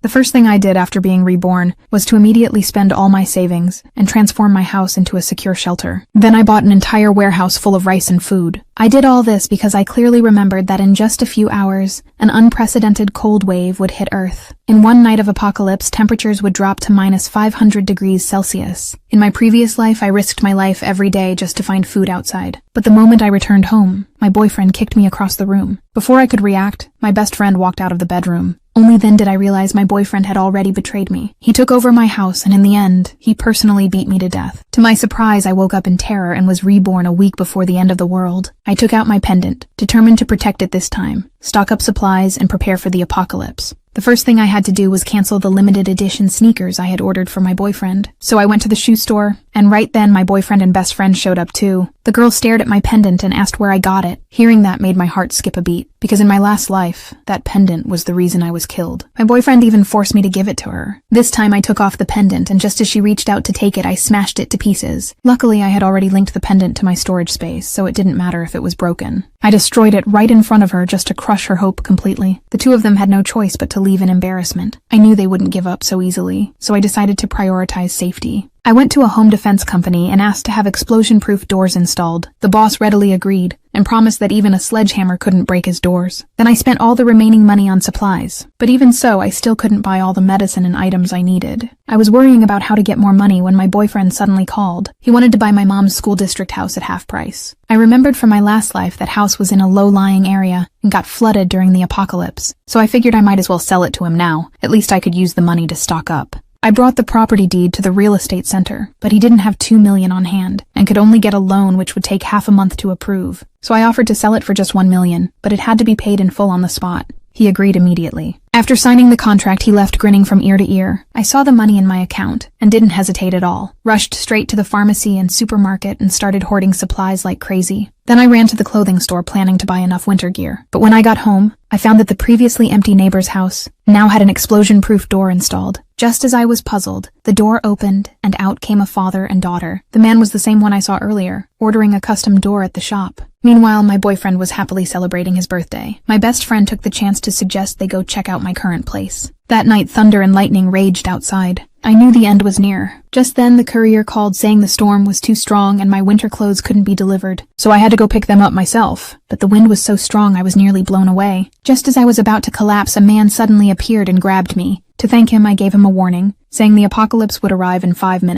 The first thing I did after being reborn was to immediately spend all my savings and transform my house into a secure shelter. Then I bought an entire warehouse full of rice and food. I did all this because I clearly remembered that in just a few hours, an unprecedented cold wave would hit Earth. In one night of apocalypse, temperatures would drop to -500 degrees Celsius. In my previous life, I risked my life every day just to find food outside. But the moment I returned home, my boyfriend kicked me across the room. Before I could react, my best friend walked out of the bedroom. Only then did I realize my boyfriend had already betrayed me. He took over my house, and in the end, he personally beat me to death. To my surprise, I woke up in terror and was reborn a week before the end of the world. I took out my pendant, determined to protect it this time, stock up supplies, and prepare for the apocalypse. The first thing I had to do was cancel the limited edition sneakers I had ordered for my boyfriend. So I went to the shoe store, and right then my boyfriend and best friend showed up too. The girl stared at my pendant and asked where I got it. Hearing that made my heart skip a beat, because in my last life, that pendant was the reason I was killed. My boyfriend even forced me to give it to her. This time I took off the pendant, and just as she reached out to take it, I smashed it to pieces. Luckily, I had already linked the pendant to my storage space, so it didn't matter if it was broken. I destroyed it right in front of her just to crush her hope completely. The two of them had no choice but to leave in embarrassment. I knew they wouldn't give up so easily, so I decided to prioritize safety. I went to a home defense company and asked to have explosion-proof doors installed. The boss readily agreed and promised that even a sledgehammer couldn't break his doors. Then I spent all the remaining money on supplies. But even so, I still couldn't buy all the medicine and items I needed. I was worrying about how to get more money when my boyfriend suddenly called. He wanted to buy my mom's school district house at half price. I remembered from my last life that house was in a low-lying area and got flooded during the apocalypse, so I figured I might as well sell it to him now. At least I could use the money to stock up. I brought the property deed to the real estate center, but he didn't have $2 million on hand and could only get a loan which would take half a month to approve. So I offered to sell it for just $1 million, but it had to be paid in full on the spot. He agreed immediately. After signing the contract, he left grinning from ear to ear. I saw the money in my account and didn't hesitate at all. Rushed straight to the pharmacy and supermarket and started hoarding supplies like crazy. Then I ran to the clothing store planning to buy enough winter gear. But when I got home, I found that the previously empty neighbor's house now had an explosion-proof door installed. Just as I was puzzled, the door opened and out came a father and daughter. The man was the same one I saw earlier, ordering a custom door at the shop. Meanwhile, my boyfriend was happily celebrating his birthday. My best friend took the chance to suggest they go check out my current place. That night, thunder and lightning raged outside. I knew the end was near. Just then, the courier called saying the storm was too strong and my winter clothes couldn't be delivered. So I had to go pick them up myself. But the wind was so strong I was nearly blown away. Just as I was about to collapse, a man suddenly appeared and grabbed me. To thank him, I gave him a warning, saying the apocalypse would arrive in 5 minutes.